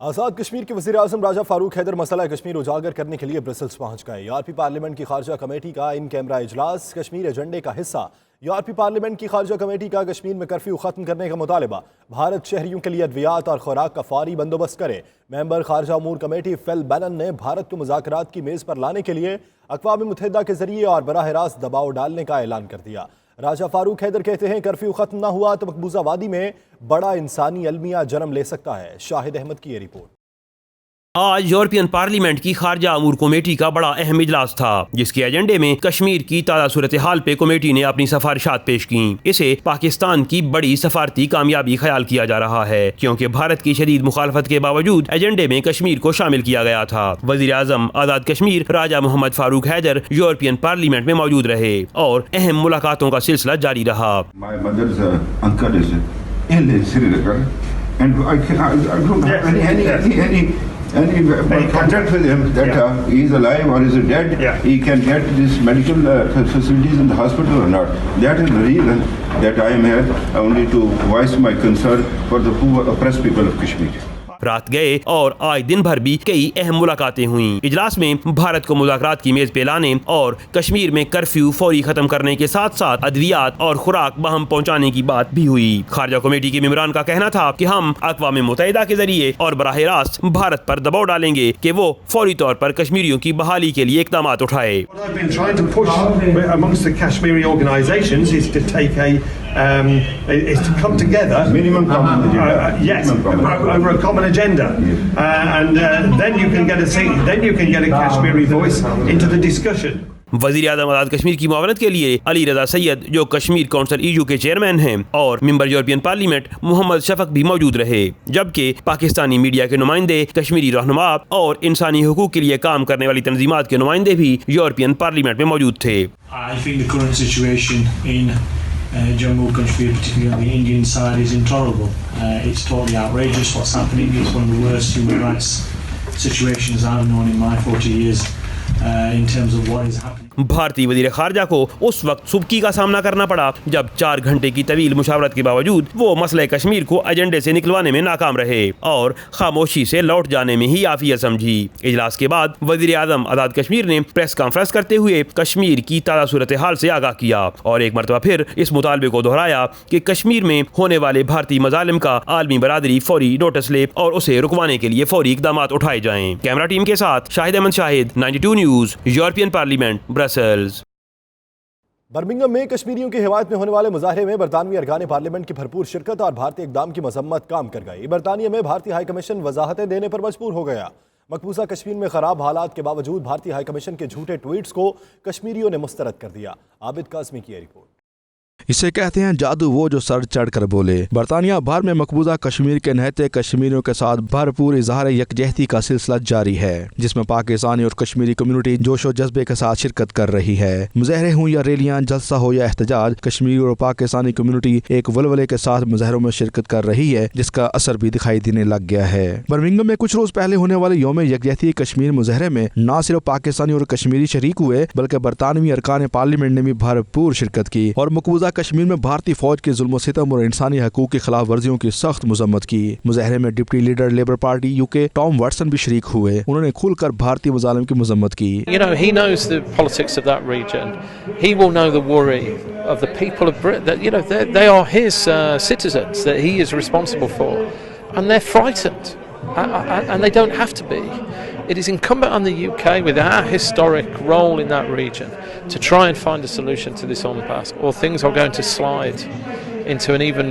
آزاد کشمیر کے وزیر اعظم راجہ فاروق حیدر مسئلہ کشمیر اجاگر کرنے کے لیے برسلز پہنچ گئے۔ یورپی پارلیمنٹ کی خارجہ کمیٹی کا ان کیمرہ اجلاس کشمیر ایجنڈے کا حصہ۔ یورپی پارلیمنٹ کی خارجہ کمیٹی کا کشمیر میں کرفیو ختم کرنے کا مطالبہ۔ بھارت شہریوں کے لیے ادویات اور خوراک کا فوری بندوبست کرے۔ ممبر خارجہ امور کمیٹی فل بینن نے بھارت کو مذاکرات کی میز پر لانے کے لیے اقوام متحدہ کے ذریعے اور براہ راست دباؤ ڈالنے کا اعلان کر دیا۔ راجہ فاروق حیدر کہتے ہیں کرفیو ختم نہ ہوا تو مقبوضہ وادی میں بڑا انسانی المیہ جنم لے سکتا ہے۔ شاہد احمد کی یہ رپورٹ۔ آج یورپین پارلیمنٹ کی خارجہ امور کمیٹی کا بڑا اہم اجلاس تھا، جس کے ایجنڈے میں کشمیر کی تازہ صورتحال پہ کمیٹی نے اپنی سفارشات پیش کیں۔ اسے پاکستان کی بڑی سفارتی کامیابی خیال کیا جا رہا ہے، کیونکہ بھارت کی شدید مخالفت کے باوجود ایجنڈے میں کشمیر کو شامل کیا گیا تھا۔ وزیر اعظم آزاد کشمیر راجہ محمد فاروق حیدر یورپین پارلیمنٹ میں موجود رہے اور اہم ملاقاتوں کا سلسلہ جاری رہا۔ Any contact with him that he is alive or is dead, he can get these medical facilities in the hospital or not. That is the reason that I am here, only to voice my concern for the poor oppressed people of Kashmir. رات گئے اور آج دن بھر بھی کئی اہم ملاقاتیں ہوئیں۔ اجلاس میں بھارت کو مذاکرات کی میز پہ لانے اور کشمیر میں کرفیو فوری ختم کرنے کے ساتھ ساتھ ادویات اور خوراک بہم پہنچانے کی بات بھی ہوئی۔ خارجہ کمیٹی کے ممبران کا کہنا تھا کہ ہم اقوام متحدہ کے ذریعے اور براہ راست بھارت پر دباؤ ڈالیں گے کہ وہ فوری طور پر کشمیریوں کی بحالی کے لیے اقدامات اٹھائے۔ is to come together, minimum common yes, over a common agenda, and then you can get a Kashmiri voice into the discussion. وزیر اعظم آزاد کشمیر کی معاونت کے لیے علی رضا سید جو کشمیر کونسل ایو کے چیئرمین ہیں اور ممبر یورپین پارلیمنٹ محمد شفق بھی موجود رہے، جبکہ پاکستانی میڈیا کے نمائندے، کشمیری رہنما اور انسانی حقوق کے لیے کام کرنے والی تنظیمات کے نمائندے بھی یورپین پارلیمنٹ میں موجود تھے۔ I think the current situation in Jammu and Kashmir, particularly on the Indian side, is intolerable. It's totally outrageous what's happening. It's one of the worst human rights situations I've known in my 40 years in terms of what is happening. بھارتی وزیر خارجہ کو اس وقت سبکی کا سامنا کرنا پڑا جب 4 گھنٹے کی طویل مشاورت کے باوجود وہ مسئلہ کشمیر کو ایجنڈے سے نکلوانے میں ناکام رہے اور خاموشی سے لوٹ جانے میں ہی عافیت سمجھی۔ اجلاس کے بعد وزیر اعظم آزاد کشمیر نے پریس کانفرنس کرتے ہوئے کشمیر کی تازہ صورتحال سے آگاہ کیا اور ایک مرتبہ پھر اس مطالبے کو دہرایا کہ کشمیر میں ہونے والے بھارتی مظالم کا عالمی برادری فوری نوٹس لے اور اسے رکوانے کے لیے فوری اقدامات اٹھائے جائیں۔ کیمرہ ٹیم کے ساتھ شاہد احمد، شاہد 92 news, European parliament, Brussels. Birmingham میں کشمیریوں کی حمایت میں ہونے والے مظاہرے میں برطانوی ارکان پارلیمنٹ کی بھرپور شرکت اور بھارتی اقدام کی مذمت کام کر گئی۔ برطانیہ میں بھارتی ہائی کمیشن وضاحتیں دینے پر مجبور ہو گیا۔ مقبوضہ کشمیر میں خراب حالات کے باوجود بھارتی ہائی کمیشن کے جھوٹے ٹویٹس کو کشمیریوں نے مسترد کر دیا۔ عابد قاسمی کی رپورٹ۔ اسے کہتے ہیں جادو وہ جو سر چڑھ کر بولے۔ برطانیہ بھر میں مقبوضہ کشمیر کے نہتے کشمیریوں کے ساتھ بھرپور اظہار یکجہتی کا سلسلہ جاری ہے، جس میں پاکستانی اور کشمیری کمیونٹی جوش و جذبے کے ساتھ شرکت کر رہی ہے۔ مظاہرے ہوں یا ریلیاں، جلسہ ہو یا احتجاج، کشمیری اور پاکستانی کمیونٹی ایک ولولے کے ساتھ مظاہروں میں شرکت کر رہی ہے، جس کا اثر بھی دکھائی دینے لگ گیا ہے۔ برمنگھم میں کچھ روز پہلے ہونے والے یوم یکجہتی کشمیر مظاہرے میں نہ صرف پاکستانی اور کشمیری شریک ہوئے، بلکہ برطانوی ارکان پارلیمنٹ نے بھی بھرپور شرکت کی اور مقبوضہ کشمیر میں بھارتی فوج کے ظلم و ستم اور انسانی حقوق کی خلاف ورزیوں کی سخت مذمت کی۔ مظاہرے میں deputy leader labour party UK Tom Watson بھی شریک ہوئے۔ انہوں نے کھل کر بھارتی مظالم کی مذمت کی۔ You know, he knows the politics of that region. He will know the worry of the people of Britain, that, you know, they are his citizens that he is responsible for, and they're frightened, and they don't have to be. It is incumbent on the UK, with our historic role in that region, to try and find a solution to this impasse, or things are going to slide into an even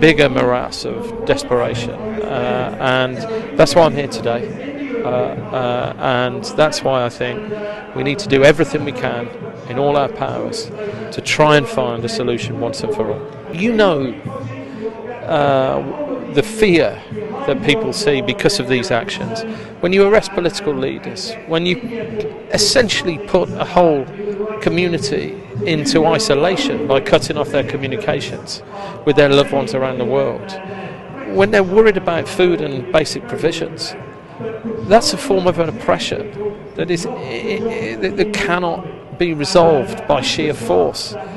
bigger morass of desperation. And that's why I'm here today. And that's why I think we need to do everything we can in all our powers to try and find a solution once and for all. You know, the fear that people see because of these actions. When you arrest political leaders, when you essentially put a whole community into isolation by cutting off their communications with their loved ones around the world, when they're worried about food and basic provisions, that's a form of an oppression that cannot be resolved by sheer force.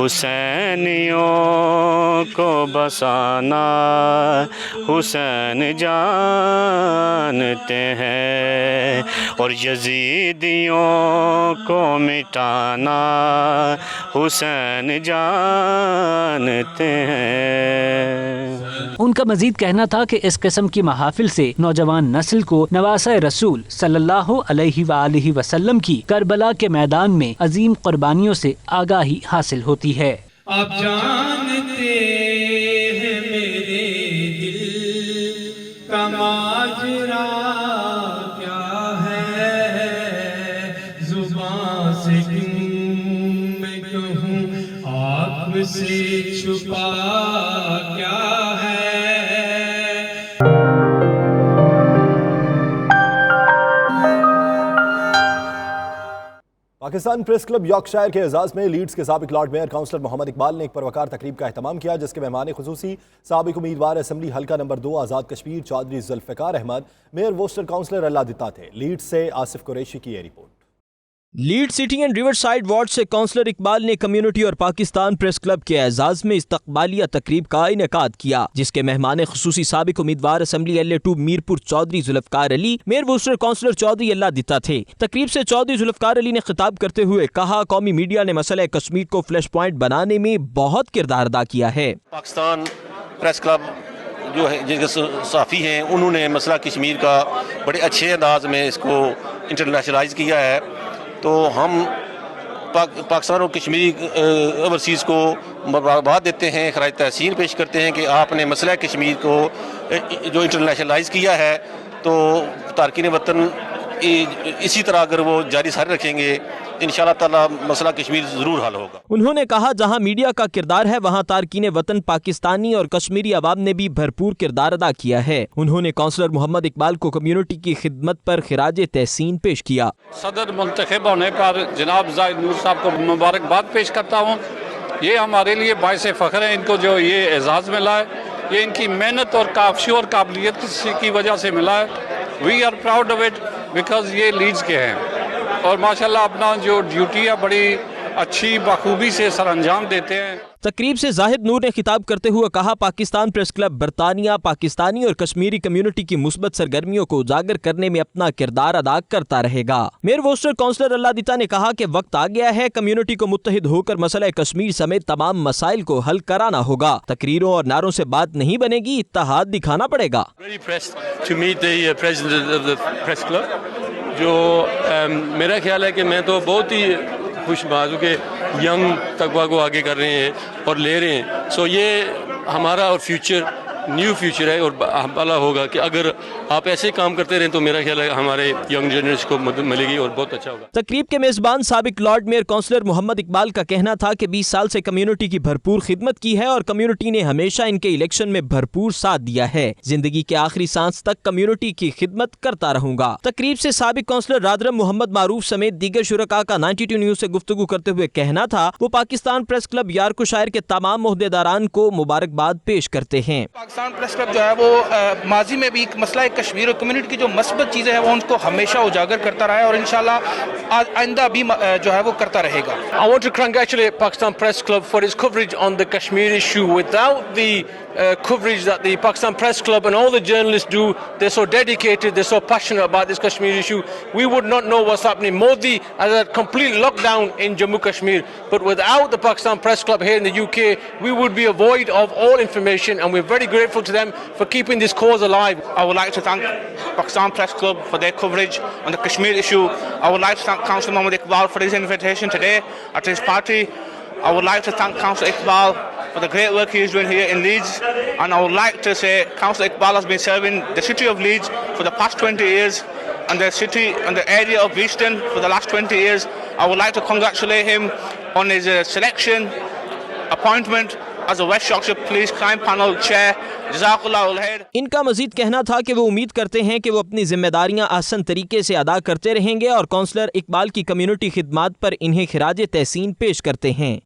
حسینیوں کو بسانا حسین جانتے ہیں اور یزیدیوں کو مٹانا حسین جانتے ہیں۔ ان کا مزید کہنا تھا کہ اس قسم کی محافل سے نوجوان نسل کو نواسۂ رسول صلی اللہ علیہ وآلہ وسلم کی کربلا کے میدان میں عظیم قربانیوں سے آگاہی حاصل ہوتی ہے۔ آپ جانتے ہیں میرے دل کا ماجرا کیا ہے، زبان سے کیوں میں کہوں آپ سے چھپا کیا ہے۔ پاکستان پریس کلب یارکشائر کے اعزاز میں لیڈز کے سابق لارڈ میئر کاؤنسلر محمد اقبال نے ایک پروقار تقریب کا اہتمام کیا، جس کے مہمان خصوصی سابق امیدوار اسمبلی حلقہ number 2 Azad Kashmir Chaudhry Zulfiqar Ahmad, mayor Worcester councillor Allah Ditta تھے۔ لیڈز سے آصف قریشی کی یہ رپورٹ۔ لیڈ سٹی اینڈ ریور سائیڈ وارڈ سے کاؤنسلر اقبال نے کمیونٹی اور پاکستان پریس کلب کے اعزاز میں استقبالیہ تقریب کا انعقاد کیا، جس کے مہمان خصوصی سابق امیدوار اسمبلی LA2 میرپور چودھری ذوالفقار علی، میئر ووسٹر کاؤنسلر چودھری اللہ دتا تھے۔ تقریب سے چودھری ذوالفقار علی نے خطاب کرتے ہوئے کہا، قومی میڈیا نے مسئلہ کشمیر کو فلیش پوائنٹ بنانے میں بہت کردار ادا کیا ہے۔ پاکستان پریس کلب جو ہے جن کے صحافی ہیں، انہوں نے مسئلہ کشمیر کا بڑے اچھے انداز میں اس کو انٹرنیشنلائز کیا ہے، تو ہم پاکستان اور کشمیری اوورسیز کو مبارکباد دیتے ہیں، خراج تحسین پیش کرتے ہیں کہ آپ نے مسئلہ کشمیر کو جو انٹرنیشنلائز کیا ہے، تو تارکین وطن اسی طرح اگر وہ جاری ساری رکھیں گے انشاءاللہ تعالی مسئلہ کشمیر ضرور حل ہوگا۔ انہوں نے کہا، جہاں میڈیا کا کردار ہے وہاں تارکین وطن پاکستانی اور کشمیری عوام نے بھی بھرپور کردار ادا کیا ہے۔ انہوں نے کاؤنسلر محمد اقبال کو کمیونٹی کی خدمت پر خراج تحسین پیش کیا۔ صدر منتخب ہونے پر جناب زاہد نور صاحب کو مبارکباد پیش کرتا ہوں۔ یہ ہمارے لیے باعث فخر ہے، ان کو جو یہ اعزاز ملا ہے یہ ان کی محنت اور کافی اور قابلیت کی وجہ سے ملا ہے۔ We are proud of it because یہ لیڈز کے ہیں اور ماشاءاللہ اپنا جو ڈیوٹی ہے بڑی اچھی بخوبی سے سر انجام دیتے ہیں۔ تقریب سے زاہد نور نے خطاب کرتے ہوئے کہا، پاکستان پریس کلب برطانیہ، پاکستانی اور کشمیری کمیونٹی کی مثبت سرگرمیوں کو اجاگر کرنے میں اپنا کردار ادا کرتا رہے گا۔ میئر ووسٹر کاؤنسلر اللہ دتا نے کہا کہ وقت آ گیا ہے کمیونٹی کو متحد ہو کر مسئلہ کشمیر سمیت تمام مسائل کو حل کرانا ہوگا۔ تقریروں اور نعروں سے بات نہیں بنے گی، اتحاد دکھانا پڑے گا۔ جو میرا خیال ہے کہ میں تو بہت ہی خوش بازو کہ ینگ طبقہ کو آگے کر رہے ہیں اور لے رہے ہیں، سو یہ ہمارا اور فیوچر نیو فیوچر ہے اور بھلا ہوگا کہ اگر آپ ایسے کام کرتے رہیں تو میرا خیال ہے ہمارے ینگ جنریشن کو مدد ملے گی اور بہت اچھا ہوگا۔ تقریب کے میزبان سابق لارڈ میئر کاؤنسلر محمد اقبال کا کہنا تھا کہ 20 سال سے کمیونٹی کی بھرپور خدمت کی ہے اور کمیونٹی نے ہمیشہ ان کے الیکشن میں بھرپور ساتھ دیا ہے۔ زندگی کے آخری سانس تک کمیونٹی کی خدمت کرتا رہوں گا۔ تقریب سے سابق کاؤنسلر رادرم محمد معروف سمیت دیگر شرکاء کا 92 نیوز سے گفتگو کرتے ہوئے کہنا تھا، وہ پاکستان پریس کلب یارکشائر کے تمام عہدیداران کو مبارکباد پیش کرتے ہیں۔ پاکستان پریس کلب جو ہے وہ ماضی میں بھی مسئلہ کشمیر اور کمیونٹی کی جو مثبت چیزیں ہیں وہ ان کو ہمیشہ اجاگر کرتا رہا ہے اور انشاءاللہ آئندہ بھی جو ہے وہ کرتا رہے گا۔ I want to congratulate Pakistan Press Club for its coverage on the Kashmir issue. Without the coverage that the Pakistan Press Club and all the journalists do, they're so dedicated, they're so passionate about this Kashmir issue, we would not know what's happening. Modi has a complete lockdown in Jammu Kashmir, but without the Pakistan Press Club here in the UK, we would be void of all information, and we're very grateful to them for keeping this cause alive. I would like to thank Pakistan Press Club for their coverage on the Kashmir issue. I would like to thank Councillor Mohammed Iqbal for his invitation today at his party. I would like to thank Councillor Iqbal for the great work he is doing here in Leeds, and I would like to say Councillor Iqbal has been serving the city of Leeds for the past 20 years and the city and the area of Beeston for the last 20 years. I would like to congratulate him on his selection, appointment as a West Yorkshire Police Crime Panel Chair. جزاک اللہ خیر۔ ان کا مزید کہنا تھا کہ وہ امید کرتے ہیں کہ وہ اپنی ذمہ داریاں آسان طریقے سے ادا کرتے رہیں گے اور کاؤنسلر اقبال کی کمیونٹی خدمات پر انہیں خراج تحسین پیش کرتے ہیں۔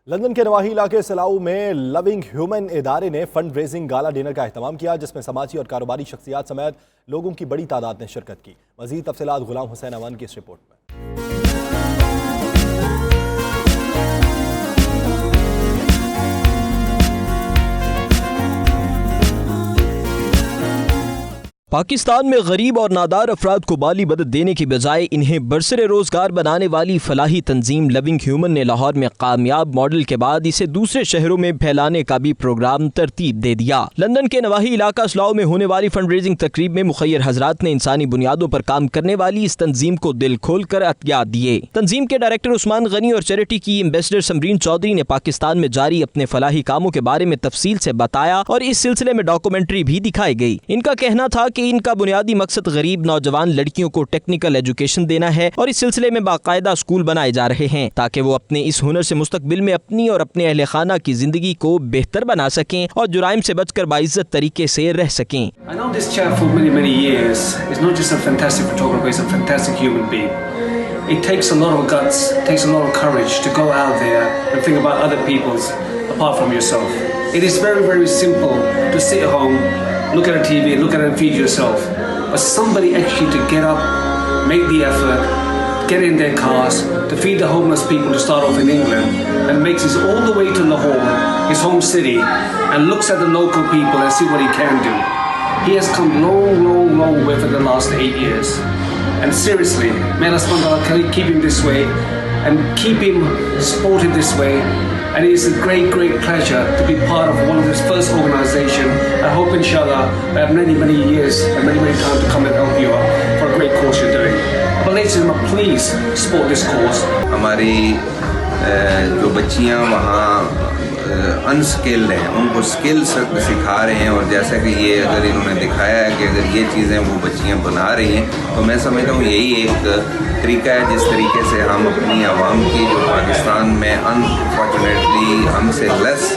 لندن کے نواحی علاقے سلاؤ میں لونگ ہیومن ادارے نے فنڈ ریزنگ گالا ڈنر کا اہتمام کیا، جس میں سماجی اور کاروباری شخصیات سمیت لوگوں کی بڑی تعداد نے شرکت کی۔ مزید تفصیلات غلام حسین اوان کی اس رپورٹ میں۔ پاکستان میں غریب اور نادار افراد کو مالی مدد دینے کی بجائے انہیں برسر روزگار بنانے والی فلاحی تنظیم لونگ ہیومن نے لاہور میں کامیاب ماڈل کے بعد اسے دوسرے شہروں میں پھیلانے کا بھی پروگرام ترتیب دے دیا۔ لندن کے نواحی علاقہ سلاؤ میں ہونے والی فنڈ ریزنگ تقریب میں مخیر حضرات نے انسانی بنیادوں پر کام کرنے والی اس تنظیم کو دل کھول کر عطیات دیے۔ تنظیم کے ڈائریکٹر عثمان غنی اور چیریٹی کی ایمبیسڈر سمرین چودھری نے پاکستان میں جاری اپنے فلاحی کاموں کے بارے میں تفصیل سے بتایا اور اس سلسلے میں ڈاکومنٹری بھی دکھائی گئی۔ ان کا کہنا تھا کہ ان کا بنیادی مقصد غریب نوجوان لڑکیوں کو ٹیکنیکل ایجوکیشن دینا ہے اور اس سلسلے میں باقاعدہ اسکول بنائے جا رہے ہیں تاکہ وہ اپنے اس ہنر سے مستقبل میں اپنی اور اپنے اہل خانہ کی زندگی کو بہتر بنا سکیں اور جرائم سے بچ کر باعزت طریقے سے رہ سکیں۔ I know this chap for many years. He's not just a fantastic photographer, he's a fantastic human being. It takes a lot of guts, it takes a lot of courage to go out there and think about other people's apart from yourself. It is very, very simple to sit at home, look at a TV, look at it and feed yourself. But somebody actually to get up, make the effort, get in their cars, to feed the homeless people to start off in England, and makes it all the way to Lahore, his home city, and looks at the local people and see what he can do. He has come long way for the last 8 years. And seriously, may Allah subhanahu wa ta'ala keep him this way and keep him supported this way. And it is a great pleasure to be part of one of this first organisation. I hope inshallah I have many years and many time to come and help you out for a great cause you're doing. But ladies and gentlemen, please support this cause. ہماری جو بچیاں وہاں unskilled ہیں ان کو skill سکھا رہے ہیں، اور جیسا کہ یہ اگر انہوں نے دکھایا ہے کہ اگر یہ چیزیں وہ بچیاں بنا رہی ہیں تو میں سمجھتا ہوں یہی ایک طریقہ ہے جس طریقے سے ہم اپنی عوام کی جو پاکستان میں انفارچونیٹلی ہم سے لیس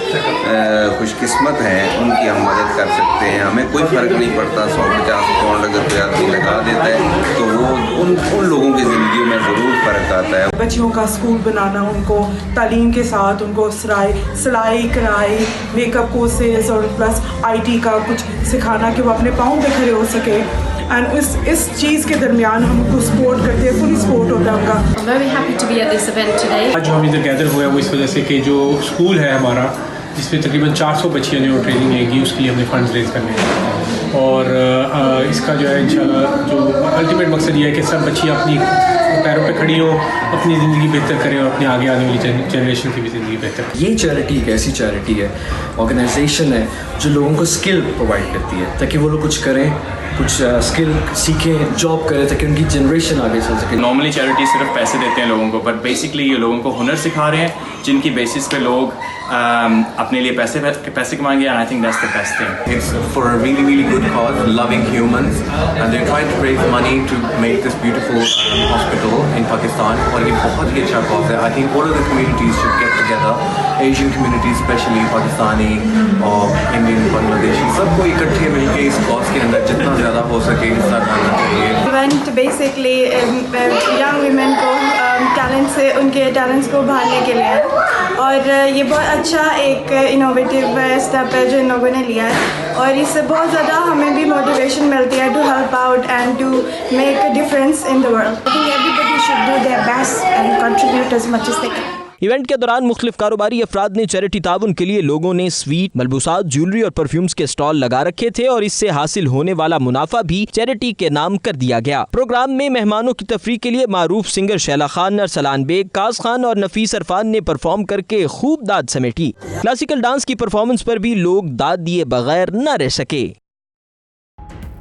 خوش قسمت ہیں ان کی ہم مدد کر سکتے ہیں۔ ہمیں کوئی فرق نہیں پڑتا، 150 پاؤنڈ اگر کوئی آدمی لگا دیتا ہے تو وہ ان لوگوں کی زندگیوں میں ضرور فرق آتا ہے۔ بچیوں کا اسکول بنانا، ان کو تعلیم کے ساتھ ان کو سلائی کڑھائی میک اپ کورسز اور پلس IT کا کچھ سکھانا کہ وہ اپنے پاؤں پہ کھڑے ہو سکے، اینڈ اس چیز کے درمیان ہم کو سپورٹ کرتے ہیں، فلی سپورٹ ہوتا ہے ان کا۔ آج جو ہم ادھر گیدر ہوئے وہ اس وجہ سے کہ جو اسکول ہے ہمارا جس میں تقریباً 400 بچیاں جو ٹریننگ لے گی اس کے لیے ہم نے فنڈز ریز کرنے ہیں، اور اس کا جو ہے انشاءاللہ جو الٹیمیٹ مقصد یہ ہے کہ سب بچیاں اپنی پیروں پہ کھڑی ہوں، اپنی زندگی بہتر کریں اور اپنے آگے آنے والی جنریشن کی بھی زندگی بہتر کریں۔ یہ چیریٹی ایک ایسی چیریٹی ہے، آرگنائزیشن ہے جو لوگوں کو اسکل پرووائڈ کرتی ہے تاکہ وہ لوگ کچھ کریں، کچھ اسکل سیکھیں، جاب کریں تاکہ ان کی جنریشن آگے چل سکے۔ نارملی چیریٹی صرف پیسے دیتے ہیں لوگوں کو، بٹ بیسکلی یہ لوگوں کو ہنر سکھا رہے ہیں جن کی بیسس پہ لوگ اپنے لیے پیسے کمائیں گے، and I think that's the best thing. It's for a really good cause, loving humans, and they're trying to raise money to make this beautiful hospital in Pakistan. اور یہ بہت ہی اچھا cause ہے۔ I think all of the communities should get together, Asian communities especially, Pakistani اور Indian, Bangladeshi، سب کو اکٹھے مل کے اس cause کے اندر جتنا زیادہ ہو سکے حصہ ڈالنا چاہیے۔ ایونٹ بیسکلی ینگ ویمن کو ٹیلنٹ سے ان کے ٹیلنٹس کو ابھارنے کے لیے، اور یہ بہت اچھا ایک انوویٹیو اسٹیپ ہے جو ان لوگوں نے لیا ہے، اور اس سے بہت زیادہ ہمیں بھی موٹیویشن ملتی ہے to help out and to make a difference in the world. I think every body should do their best and contribute as much as they can. Event کے دوران مختلف کاروباری افراد نے چیریٹی تعاون کے لیے لوگوں نے سویٹ، ملبوسات، جیولری اور پرفیومز کے سٹال لگا رکھے تھے، اور اس سے حاصل ہونے والا منافع بھی چیریٹی کے نام کر دیا گیا۔ پروگرام میں مہمانوں کی تفریح کے لیے معروف سنگر شیلا خان، ارسلان بیگ، کاز خان اور نفیس عرفان نے پرفارم کر کے خوب داد سمیٹی۔ کلاسیکل ڈانس کی پرفارمنس پر بھی لوگ داد دیے بغیر نہ رہ سکے۔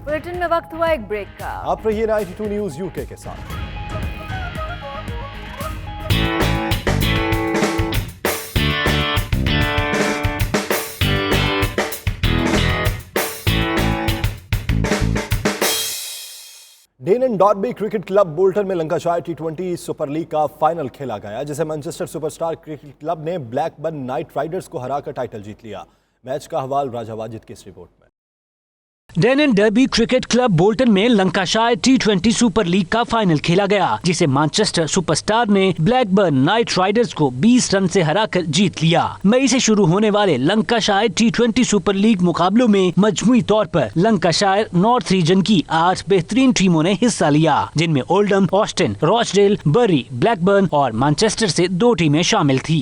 بلیٹن میں وقت ہوا ایک بریک کا۔ آپ رہیے 92 نیوز UK کے ساتھ۔ Deane and Darby cricket club Bolton میں لنکاشائر T20 سپر لیگ کا فائنل کھیلا گیا جسے Manchester super star cricket club نے بلیک برن نائٹ رائڈرز کو ہرا کر ٹائٹل جیت لیا۔ میچ کا حوال راجہ واجد کی اس رپورٹ میں۔ Deane and Derby cricket club Bolton میں لنکاشائر T20 سپر لیگ کا فائنل کھیلا گیا جسے مانچسٹر سپر سٹار نے بلیک برن نائٹ رائڈرز کو 20 رن سے ہرا کر جیت لیا۔ مئی سے شروع ہونے والے لنکاشائر T20 سپر لیگ مقابلوں میں مجموعی طور پر لنکاشائر نارتھ ریجن کی 8 بہترین ٹیموں نے حصہ لیا، جن میں اولڈم، آسٹن، روچڈیل، بری، بلیک برن اور مانچسٹر سے 2 ٹیمیں شامل تھی۔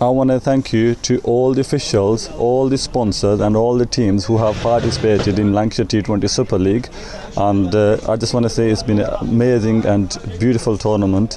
I want to thank you to all the officials, all the sponsors and all the teams who have participated in Lancashire T20 Super League, and I just want to say it's been an amazing and beautiful tournament.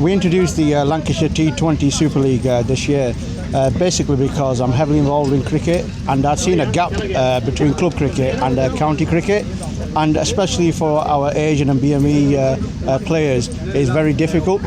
We introduced the Lancashire T20 Super League this year basically because I'm heavily involved in cricket and I've seen a gap between club cricket and county cricket, and especially for our Asian and BME players is very difficult.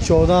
14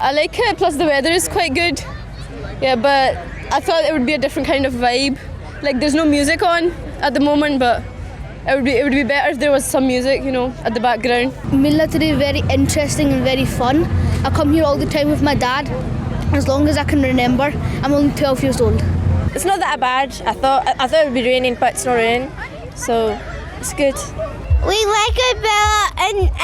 I like it, plus the weather is quite good. Yeah, but I thought it would be a different kind of vibe. Like there's no music on at the moment, but it would be better if there was some music, you know, at the background. Mela today very interesting and very fun. I come here all the time with my dad, as long as I can remember. I'm only 12 years old. It's not that bad. I thought it would be raining, but it's not raining, so it's good. We like it better in